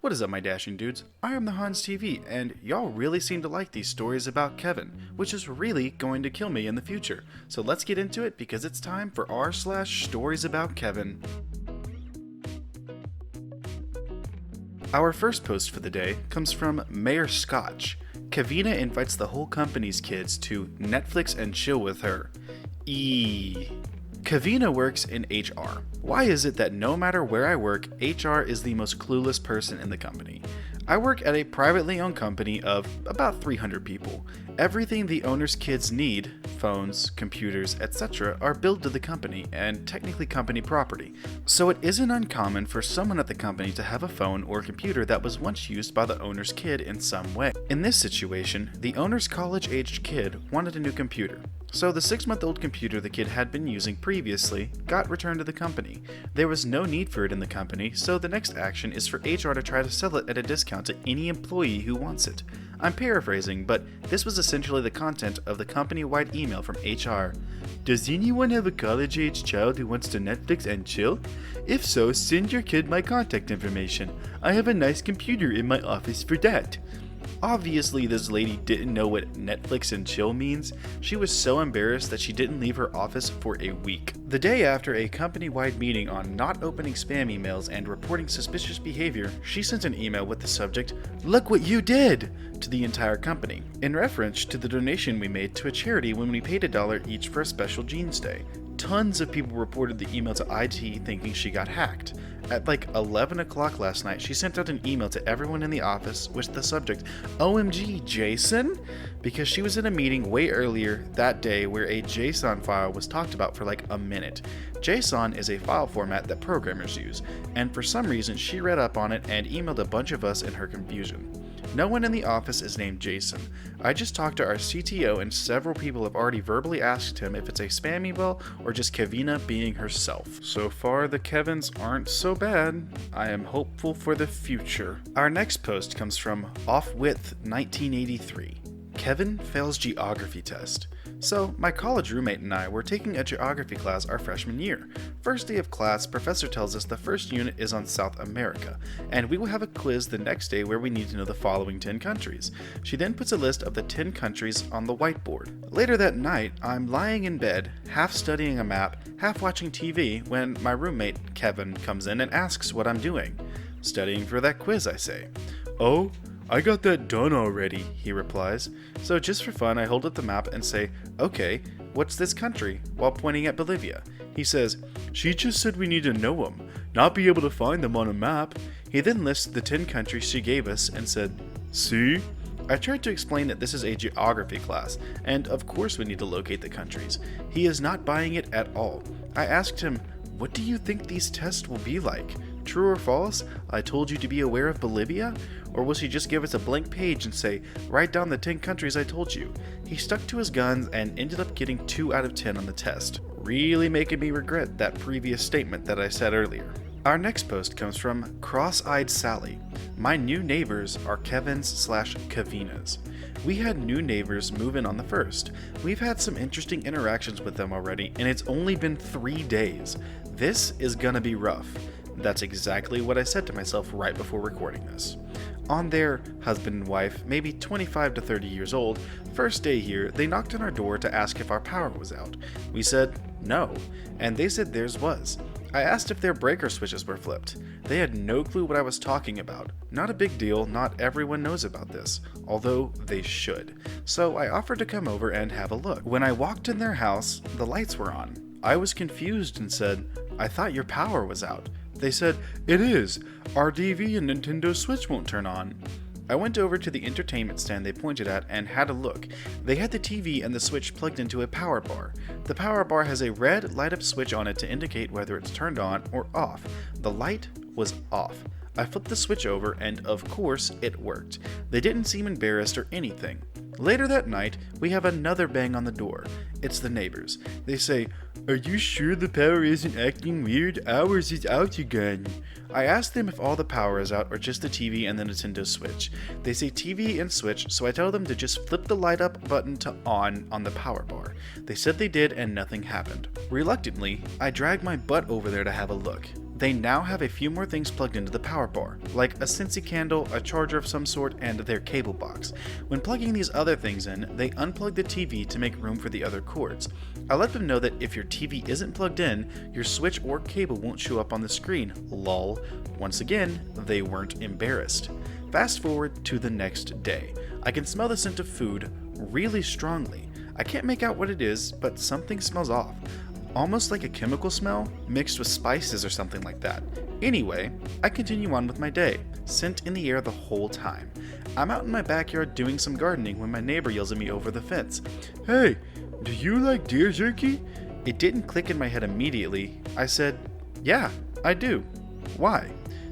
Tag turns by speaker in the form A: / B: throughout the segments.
A: What is up, my dashing dudes? I am the Hans TV, and y'all really seem to like these stories about Kevin, which is really going to kill me in the future. So let's get into it because it's time for r/Stories About Kevin. Our first post for the day comes from Mayor Scotch. Kevina invites the whole company's kids to Netflix and chill with her. Kevina works in HR. Why is it that no matter where I work, HR is the most clueless person in the company? I work at a privately owned company of about 300 people. Everything the owner's kids need, phones, computers, etc., are billed to the company and technically company property. So it isn't uncommon for someone at the company to have a phone or computer that was once used by the owner's kid in some way. In this situation, the owner's college-aged kid wanted a new computer. So the 6-month-old computer the kid had been using previously got returned to the company. There was no need for it in the company, so the next action is for HR to try to sell it at a discount to any employee who wants it. I'm paraphrasing, but this was essentially the content of the company-wide email from HR. Does anyone have a college-age child who wants to Netflix and chill? If so, send your kid my contact information. I have a nice computer in my office for that. Obviously, this lady didn't know what Netflix and chill means. She was so embarrassed that she didn't leave her office for a week. The day after a company-wide meeting on not opening spam emails and reporting suspicious behavior, she sent an email with the subject, "Look what you did!" to the entire company, in reference to the donation we made to a charity when we paid $1 each for a special Jeans Day. Tons of people reported the email to IT thinking she got hacked. At like 11 o'clock last night, she sent out an email to everyone in the office with the subject, "OMG, Jason?" Because she was in a meeting way earlier that day where a JSON file was talked about for like a minute. JSON is a file format that programmers use, and for some reason she read up on it and emailed a bunch of us in her confusion. No one in the office is named Jason. I just talked to our CTO and several people have already verbally asked him if it's a spam email or just Kevina being herself. So far the Kevins aren't so bad. I am hopeful for the future. Our next post comes from OffWidth 1983. Kevin fails geography test. So, my college roommate and I were taking a geography class our freshman year. First day of class, professor tells us the first unit is on South America, and we will have a quiz the next day where we need to know the following 10 countries. She then puts a list of the 10 countries on the whiteboard. Later that night, I'm lying in bed, half studying a map, half watching TV, when my roommate, Kevin, comes in and asks what I'm doing. "Studying for that quiz," I say. "Oh, I got that done already," he replies. So just for fun, I hold up the map and say, "Okay, what's this country?" while pointing at Bolivia. He says, "She just said we need to know them, not be able to find them on a map." He then lists the 10 countries she gave us and said, "See?" I tried to explain that this is a geography class, and of course we need to locate the countries. He is not buying it at all. I asked him, "What do you think these tests will be like? True or false? I told you to be aware of Bolivia?" Or will she just give us a blank page and say, "Write down the 10 countries I told you"? He stuck to his guns and ended up getting 2 out of 10 on the test, really making me regret that previous statement that I said earlier. Our next post comes from Cross-Eyed Sally. My new neighbors are Kevin's/Kevina's. We had new neighbors move in on the 1st. We've had some interesting interactions with them already, and it's only been 3 days. This is gonna be rough. That's exactly what I said to myself right before recording this. On their husband and wife, maybe 25 to 30 years old, first day here, they knocked on our door to ask if our power was out. We said no, and they said theirs was. I asked if their breaker switches were flipped. They had no clue what I was talking about. Not a big deal, not everyone knows about this, although they should. So I offered to come over and have a look. When I walked in their house, the lights were on. I was confused and said, "I thought your power was out." They said, "It is. Our TV and Nintendo Switch won't turn on." I went over to the entertainment stand they pointed at and had a look. They had the TV and the Switch plugged into a power bar. The power bar has a red light-up switch on it to indicate whether it's turned on or off. The light was off. I flipped the switch over and of course it worked. They didn't seem embarrassed or anything. Later that night, we have another bang on the door. It's the neighbors. They say, "Are you sure the power isn't acting weird? Ours is out again." I ask them if all the power is out or just the TV and the Nintendo Switch. They say TV and Switch, so I tell them to just flip the light up button to on the power bar. They said they did and nothing happened. Reluctantly, I drag my butt over there to have a look. They now have a few more things plugged into the power bar, like a Scentsy candle, a charger of some sort, and their cable box. When plugging these other things in, they unplug the TV to make room for the other cords. I let them know that if your TV isn't plugged in, your switch or cable won't show up on the screen. Lol. Once again, they weren't embarrassed. Fast forward to the next day. I can smell the scent of food really strongly. I can't make out what it is, but something smells off. Almost like a chemical smell, mixed with spices or something like that. Anyway, I continue on with my day, scent in the air the whole time. I'm out in my backyard doing some gardening when my neighbor yells at me over the fence. "Hey, do you like deer jerky?" It didn't click in my head immediately. I said, "Yeah, I do. Why?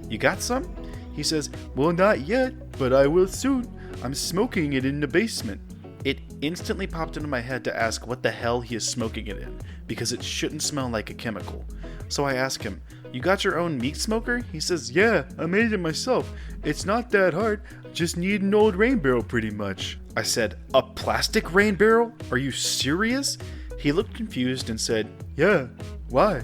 A: You got some?" He says, "Well, not yet, but I will soon. I'm smoking it in the basement." It instantly popped into my head to ask what the hell he is smoking it in, because it shouldn't smell like a chemical. So I ask him, "You got your own meat smoker?" He says, "Yeah, I made it myself. It's not that hard, just need an old rain barrel pretty much." I said, "A plastic rain barrel? Are you serious?" He looked confused and said, "Yeah, why?"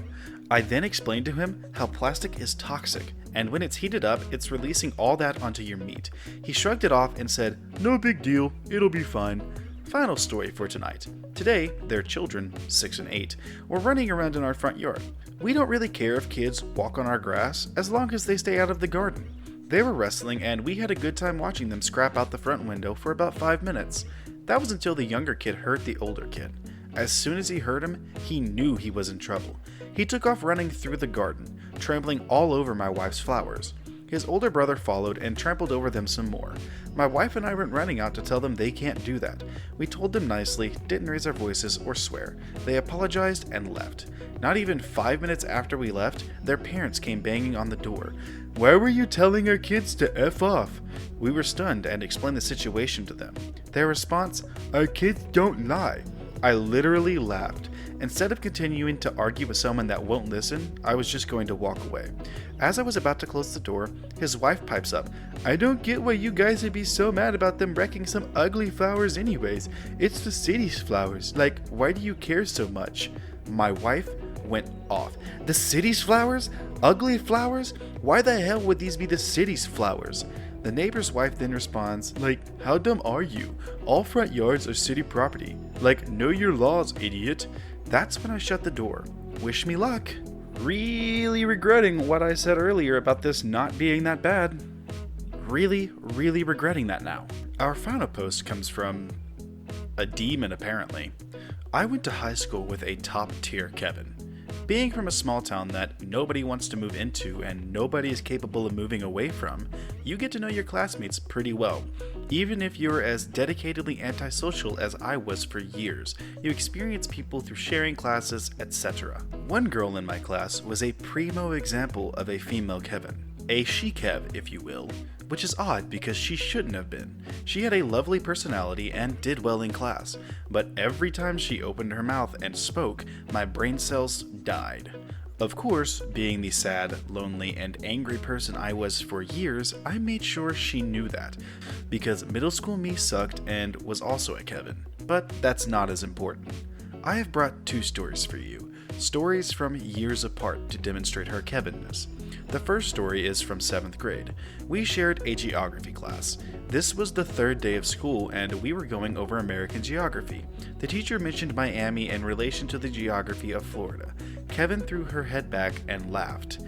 A: I then explained to him how plastic is toxic, and when it's heated up, it's releasing all that onto your meat. He shrugged it off and said, "No big deal, it'll be fine." Final story for tonight. Today, their children, 6 and 8, were running around in our front yard. We don't really care if kids walk on our grass, as long as they stay out of the garden. They were wrestling, and we had a good time watching them scrap out the front window for about 5 minutes. That was until the younger kid hurt the older kid. As soon as he hurt him, he knew he was in trouble. He took off running through the garden, trampling all over my wife's flowers. His older brother followed and trampled over them some more. My wife and I went running out to tell them they can't do that. We told them nicely, didn't raise our voices or swear. They apologized and left. Not even 5 minutes after we left, their parents came banging on the door. "Why were you telling our kids to F off?" We were stunned and explained the situation to them. Their response, "Our kids don't lie." I literally laughed. Instead of continuing to argue with someone that won't listen, I was just going to walk away. As I was about to close the door, his wife pipes up, "I don't get why you guys would be so mad about them wrecking some ugly flowers anyways. It's the city's flowers. Like, why do you care so much?" My wife went off. "The city's flowers? Ugly flowers? Why the hell would these be the city's flowers?" The neighbor's wife then responds, like, "How dumb are you? All front yards are city property. Like, know your laws, idiot." That's when I shut the door. Wish me luck. Really regretting what I said earlier about this not being that bad. Really regretting that now. Our final post comes from a demon, apparently. I went to high school with a top-tier Kevin. Being from a small town that nobody wants to move into and nobody is capable of moving away from, you get to know your classmates pretty well. Even if you're as dedicatedly antisocial as I was for years, you experience people through sharing classes, etc. One girl in my class was a primo example of a female Kevin. A she-Kev, if you will, which is odd because she shouldn't have been. She had a lovely personality and did well in class, but every time she opened her mouth and spoke, my brain cells died. Of course, being the sad, lonely, and angry person I was for years, I made sure she knew that, because middle school me sucked and was also a Kevin. But that's not as important. I have brought 2 stories for you, stories from years apart to demonstrate her Kevinness. The first story is from 7th grade. We shared a geography class. This was the 3rd day of school and we were going over American geography. The teacher mentioned Miami in relation to the geography of Florida. Kevin threw her head back and laughed.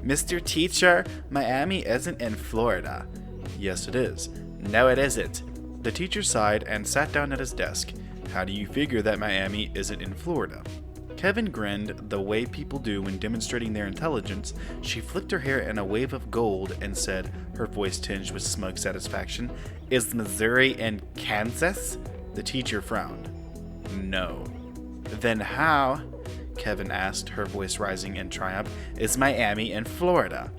A: "Mr. Teacher, Miami isn't in Florida." "Yes, it is." "No, it isn't." The teacher sighed and sat down at his desk. "How do you figure that Miami isn't in Florida?" Kevin grinned the way people do when demonstrating their intelligence. She flicked her hair in a wave of gold and said, her voice tinged with smug satisfaction, "Is Missouri in Kansas?" The teacher frowned. "No." "Then how," Kevin asked, her voice rising in triumph, "is Miami in Florida?"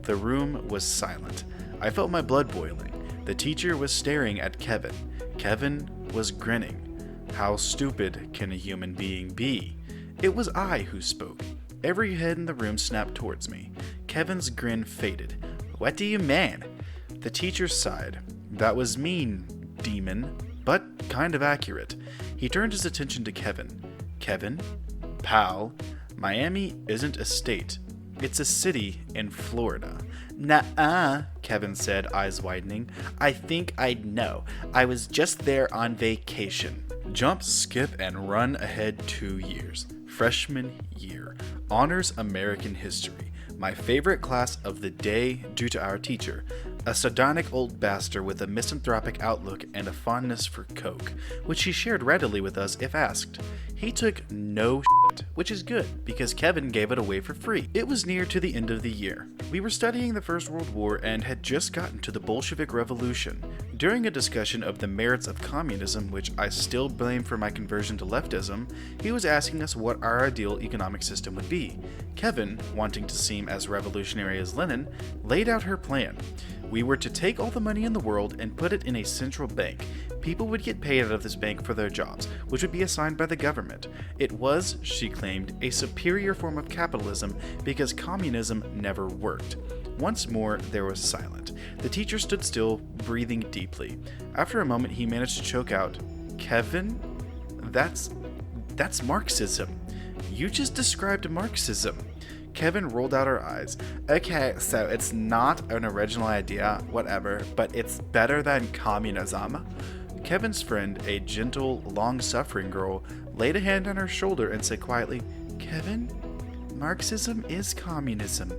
A: The room was silent. I felt my blood boiling. The teacher was staring at Kevin. Kevin was grinning. How stupid can a human being be? It was I who spoke. Every head in the room snapped towards me. Kevin's grin faded. "What do you mean?" The teacher sighed. "That was mean, demon, but kind of accurate." He turned his attention to Kevin. "Kevin? Pal, Miami isn't a state. It's a city in Florida. Nuh-uh, Kevin said, eyes widening. I think I'd know. I was just there on vacation. Jump, skip, and run ahead 2 years. Freshman year. Honors American History. My favorite class of the day due to our teacher, a sardonic old bastard with a misanthropic outlook and a fondness for coke, which he shared readily with us if asked. He took no shit, which is good, because Kevin gave it away for free. It was near to the end of the year. We were studying the First World War and had just gotten to the Bolshevik Revolution. During a discussion of the merits of communism, which I still blame for my conversion to leftism, he was asking us what our ideal economic system would be. Kevin, wanting to seem as revolutionary as Lenin, laid out her plan. We were to take all the money in the world and put it in a central bank. People would get paid out of this bank for their jobs, which would be assigned by the government. It was, she claimed, a superior form of capitalism because communism never worked. Once more, there was silence. The teacher stood still, breathing deeply. After a moment, he managed to choke out, "Kevin, that's Marxism. You just described Marxism." Kevin rolled out her eyes. "Okay, so it's not an original idea, whatever, but it's better than communism." Kevin's friend, a gentle, long-suffering girl, laid a hand on her shoulder and said quietly, "Kevin, Marxism is communism.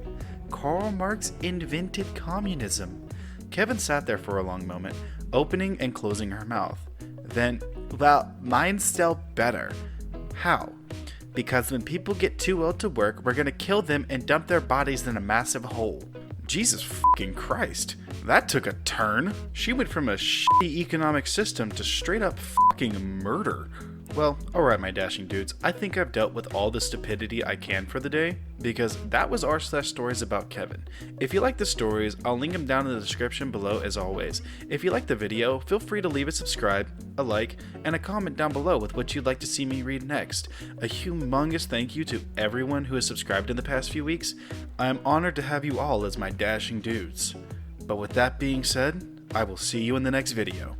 A: Karl Marx invented communism." Kevin sat there for a long moment, opening and closing her mouth. Then, "Well, mine's still better." "How?" "Because when people get too old to work, we're gonna kill them and dump their bodies in a massive hole." Jesus fucking Christ. That took a turn. She went from a shitty economic system to straight up fucking murder. Well, alright my dashing dudes, I think I've dealt with all the stupidity I can for the day, because that was r/stories about Kevin. If you like the stories, I'll link them down in the description below as always. If you like the video, feel free to leave a subscribe, a like, and a comment down below with what you'd like to see me read next. A humongous thank you to everyone who has subscribed in the past few weeks. I am honored to have you all as my dashing dudes. But with that being said, I will see you in the next video.